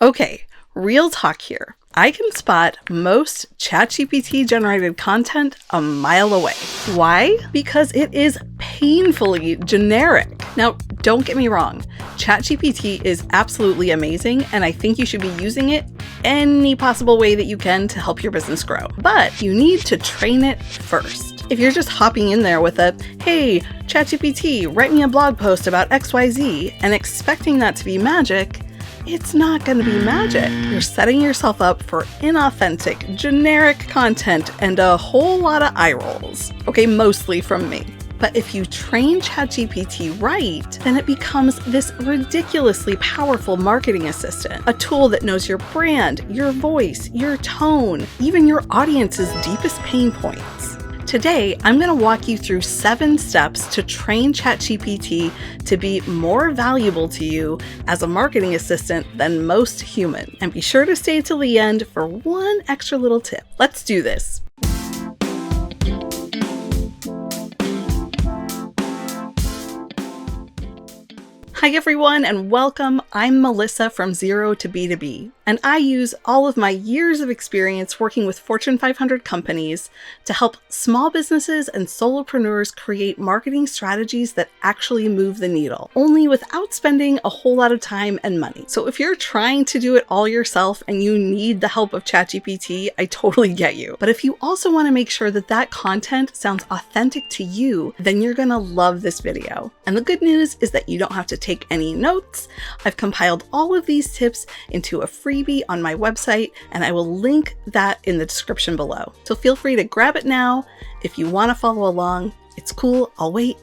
Okay, real talk here. I can spot most ChatGPT generated content a mile away. Why? Because it is painfully generic. Now, don't get me wrong. ChatGPT is absolutely amazing, and I think you should be using it any possible way that you can to help your business grow. But you need to train it first. If you're just hopping in there with a, hey, ChatGPT, write me a blog post about XYZ, and expecting that to be magic, it's not going to be magic. You're setting yourself up for inauthentic, generic content and a whole lot of eye rolls. Okay, mostly from me. But if you train ChatGPT right, then it becomes this ridiculously powerful marketing assistant, a tool that knows your brand, your voice, your tone, even your audience's deepest pain points. Today, I'm going to walk you through 7 steps to train ChatGPT to be more valuable to you as a marketing assistant than most human. And be sure to stay till the end for one extra little tip. Let's do this. Hi everyone and welcome. I'm Melissa from Zero to B2B, and I use all of my years of experience working with Fortune 500 companies to help small businesses and solopreneurs create marketing strategies that actually move the needle, only without spending a whole lot of time and money. So if you're trying to do it all yourself and you need the help of ChatGPT, I totally get you. But if you also want to make sure that that content sounds authentic to you, then you're going to love this video. And the good news is that you don't have to take any notes. I've compiled all of these tips into a freebie on my website, and I will link that in the description below. So feel free to grab it now if you want to follow along. It's cool. I'll wait.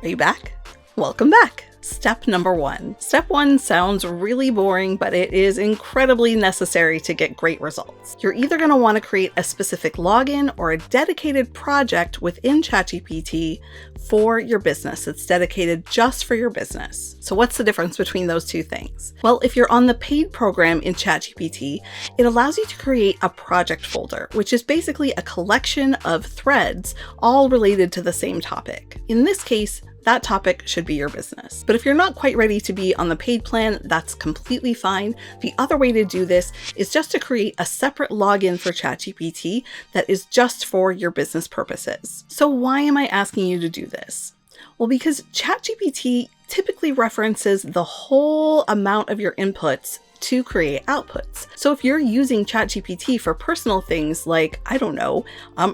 Are you back? Welcome back. Step number 1. Step 1 sounds really boring, but it is incredibly necessary to get great results. You're either going to want to create a specific login or a dedicated project within ChatGPT for your business that's dedicated just for your business. So what's the difference between those two things? Well, if you're on the paid program in ChatGPT, it allows you to create a project folder, which is basically a collection of threads all related to the same topic. In this case, that topic should be your business. But if you're not quite ready to be on the paid plan, that's completely fine. The other way to do this is just to create a separate login for ChatGPT that is just for your business purposes. So why am I asking you to do this? Well, because ChatGPT typically references the whole amount of your inputs to create outputs. So if you're using ChatGPT for personal things like, I don't know,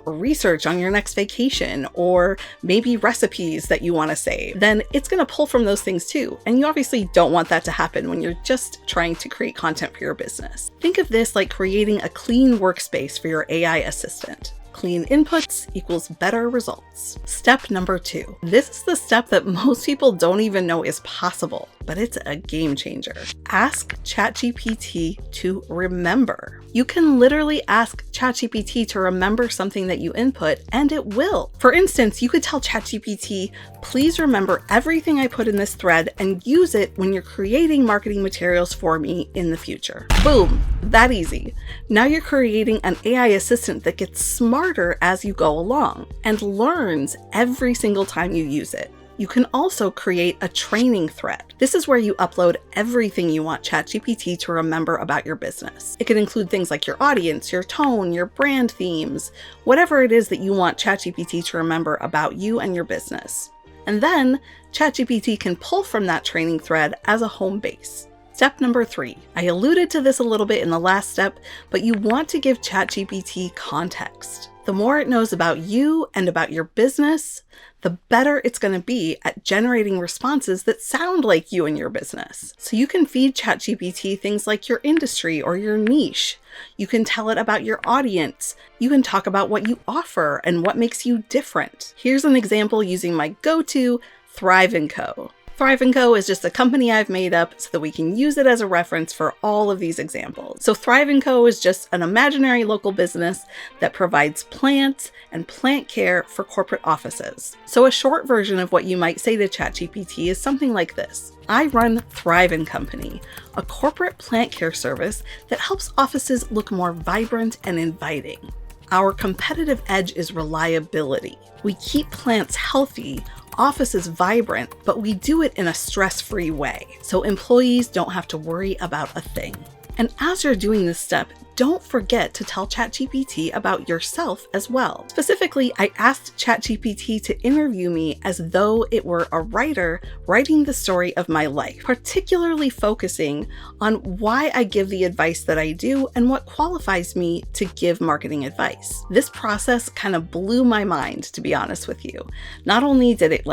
research on your next vacation, or maybe recipes that you want to save, then it's going to pull from those things too. And you obviously don't want that to happen when you're just trying to create content for your business. Think of this like creating a clean workspace for your AI assistant. Clean inputs equals better results. Step number 2. This is the step that most people don't even know is possible, but it's a game changer. Ask ChatGPT to remember. You can literally ask ChatGPT to remember something that you input, and it will. For instance, you could tell ChatGPT, please remember everything I put in this thread and use it when you're creating marketing materials for me in the future. Boom, that easy. Now you're creating an AI assistant that gets smarter as you go along and learns every single time you use it. You can also create a training thread. This is where you upload everything you want ChatGPT to remember about your business. It can include things like your audience, your tone, your brand themes, whatever it is that you want ChatGPT to remember about you and your business. And then ChatGPT can pull from that training thread as a home base. Step number 3. I alluded to this a little bit in the last step, but you want to give ChatGPT context. The more it knows about you and about your business, the better it's going to be at generating responses that sound like you and your business. So you can feed ChatGPT things like your industry or your niche. You can tell it about your audience. You can talk about what you offer and what makes you different. Here's an example using my go-to Thrive & Co. Thrive & Co. is just a company I've made up so that we can use it as a reference for all of these examples. So Thrive & Co. is just an imaginary local business that provides plants and plant care for corporate offices. So a short version of what you might say to ChatGPT is something like this. I run Thrive & Company, a corporate plant care service that helps offices look more vibrant and inviting. Our competitive edge is reliability. We keep plants healthy, office is vibrant, but we do it in a stress-free way, so employees don't have to worry about a thing. And as you're doing this step, don't forget to tell ChatGPT about yourself as well. Specifically, I asked ChatGPT to interview me as though it were a writer writing the story of my life, particularly focusing on why I give the advice that I do and what qualifies me to give marketing advice. This process kind of blew my mind, to be honest with you. Not only did it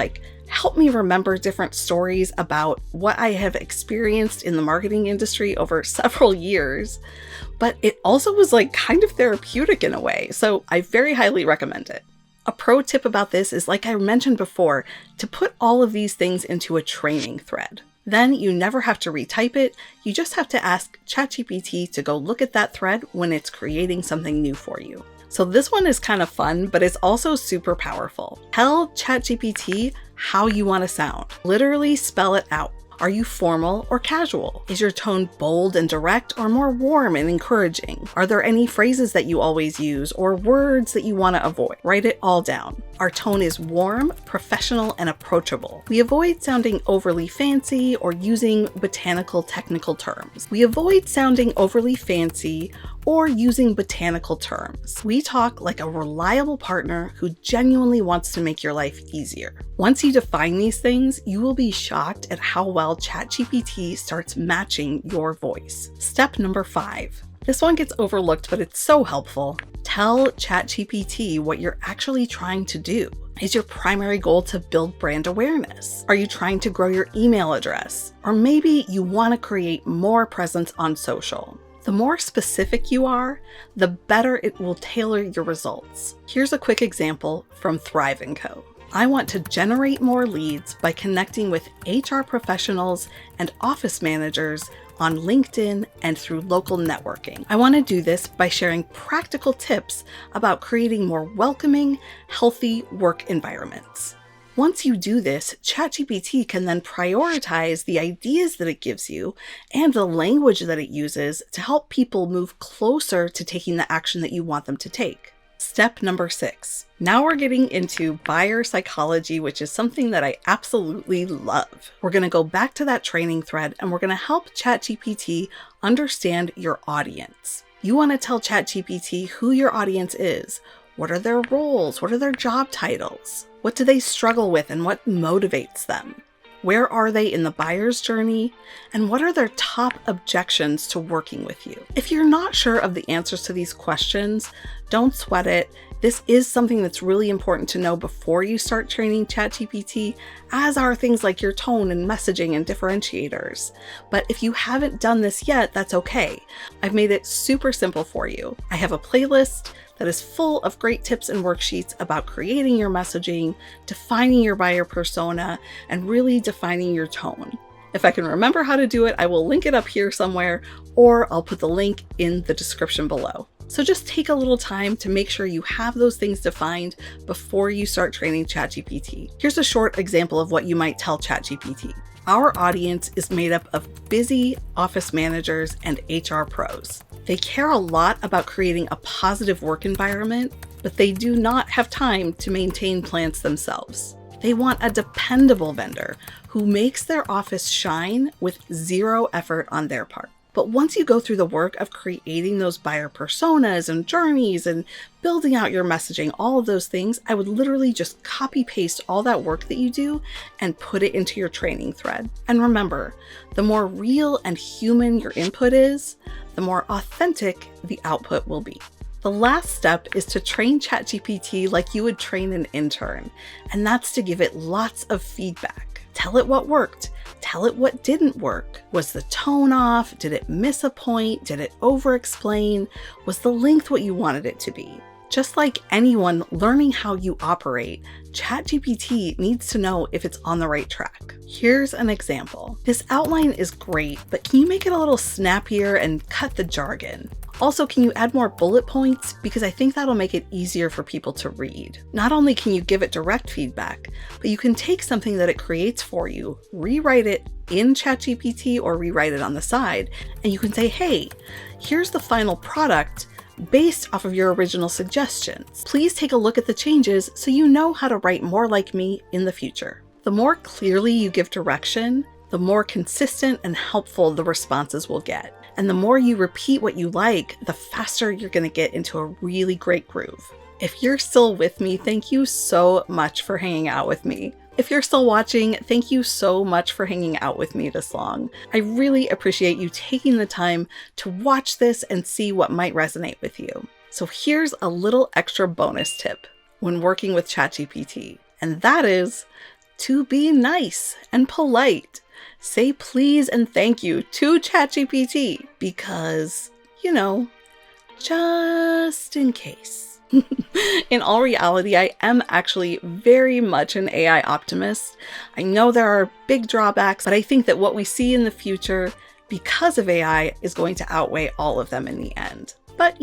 help me remember different stories about what I have experienced in the marketing industry over several years, but it also was kind of therapeutic in a way, so I very highly recommend it. A pro tip about this is, like I mentioned before, to put all of these things into a training thread. Then you never have to retype it, you just have to ask ChatGPT to go look at that thread when it's creating something new for you. So this one is kind of fun, but it's also super powerful. Tell ChatGPT how you want to sound. Literally spell it out. Are you formal or casual? Is your tone bold and direct or more warm and encouraging? Are there any phrases that you always use or words that you want to avoid? Write it all down. Our tone is warm, professional, and approachable. We avoid sounding overly fancy or using botanical technical terms. We talk like a reliable partner who genuinely wants to make your life easier. Once you define these things, you will be shocked at how well ChatGPT starts matching your voice. Step number 5. This one gets overlooked, but it's so helpful. Tell ChatGPT what you're actually trying to do. Is your primary goal to build brand awareness? Are you trying to grow your email address? Or maybe you want to create more presence on social. The more specific you are, the better it will tailor your results. Here's a quick example from Thrive & Co. I want to generate more leads by connecting with HR professionals and office managers on LinkedIn and through local networking. I want to do this by sharing practical tips about creating more welcoming, healthy work environments. Once you do this, ChatGPT can then prioritize the ideas that it gives you and the language that it uses to help people move closer to taking the action that you want them to take. Step number 6. Now we're getting into buyer psychology, which is something that I absolutely love. We're going to go back to that training thread and we're going to help ChatGPT understand your audience. You want to tell ChatGPT who your audience is. What are their roles? What are their job titles? What do they struggle with and what motivates them? Where are they in the buyer's journey? And what are their top objections to working with you? If you're not sure of the answers to these questions, don't sweat it. This is something that's really important to know before you start training ChatGPT, as are things like your tone and messaging and differentiators. But if you haven't done this yet, that's okay. I've made it super simple for you. I have a playlist that is full of great tips and worksheets about creating your messaging, defining your buyer persona, and really defining your tone. If I can remember how to do it, I will link it up here somewhere, or I'll put the link in the description below. So just take a little time to make sure you have those things defined before you start training ChatGPT. Here's a short example of what you might tell ChatGPT. Our audience is made up of busy office managers and HR pros. They care a lot about creating a positive work environment, but they do not have time to maintain plants themselves. They want a dependable vendor who makes their office shine with zero effort on their part. But once you go through the work of creating those buyer personas and journeys and building out your messaging, all of those things, I would literally just copy paste all that work that you do and put it into your training thread. And remember, the more real and human your input is, the more authentic the output will be. The last step is to train ChatGPT like you would train an intern, and that's to give it lots of feedback. Tell it what worked. Tell it what didn't work. Was the tone off? Did it miss a point? Did it over-explain? Was the length what you wanted it to be? Just like anyone learning how you operate, ChatGPT needs to know if it's on the right track. Here's an example. This outline is great, but can you make it a little snappier and cut the jargon? Also, can you add more bullet points? Because I think that'll make it easier for people to read. Not only can you give it direct feedback, but you can take something that it creates for you, rewrite it in ChatGPT or rewrite it on the side, and you can say, hey, here's the final product, based off of your original suggestions. Please take a look at the changes so you know how to write more like me in the future. The more clearly you give direction, the more consistent and helpful the responses will get. And the more you repeat what you like, the faster you're going to get into a really great groove. If you're still with me, thank you so much for hanging out with me. If you're still watching, thank you so much for hanging out with me this long. I really appreciate you taking the time to watch this and see what might resonate with you. So here's a little extra bonus tip when working with ChatGPT, and that is to be nice and polite. Say please and thank you to ChatGPT because, just in case. In all reality, I am actually very much an AI optimist. I know there are big drawbacks, but I think that what we see in the future because of AI is going to outweigh all of them in the end. But,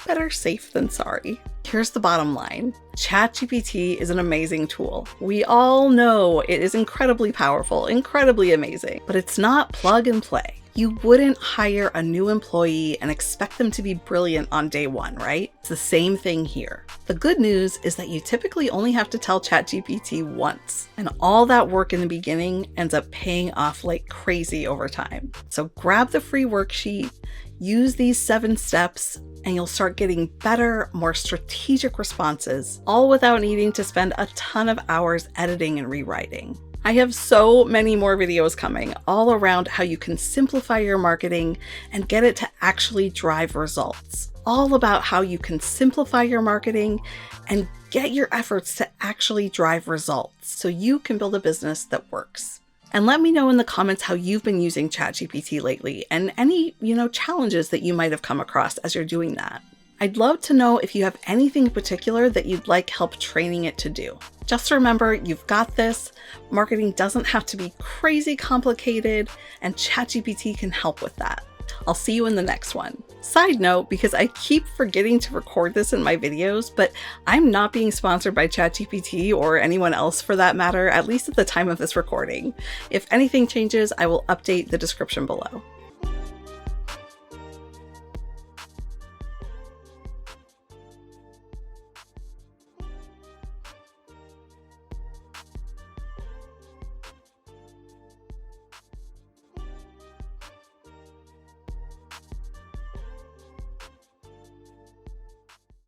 better safe than sorry. Here's the bottom line. ChatGPT is an amazing tool. We all know it is incredibly powerful, incredibly amazing, but it's not plug and play. You wouldn't hire a new employee and expect them to be brilliant on day one, right? It's the same thing here. The good news is that you typically only have to tell ChatGPT once, and all that work in the beginning ends up paying off like crazy over time. So grab the free worksheet, use these 7 steps, and you'll start getting better, more strategic responses, all without needing to spend a ton of hours editing and rewriting. I have so many more videos coming all around how you can simplify your marketing and get it to actually drive results. All about how you can simplify your marketing and get your efforts to actually drive results so you can build a business that works. And let me know in the comments how you've been using ChatGPT lately and any, challenges that you might have come across as you're doing that. I'd love to know if you have anything in particular that you'd like help training it to do. Just remember, you've got this. Marketing doesn't have to be crazy complicated, and ChatGPT can help with that. I'll see you in the next one. Side note, because I keep forgetting to record this in my videos, but I'm not being sponsored by ChatGPT or anyone else for that matter, at least at the time of this recording. If anything changes, I will update the description below.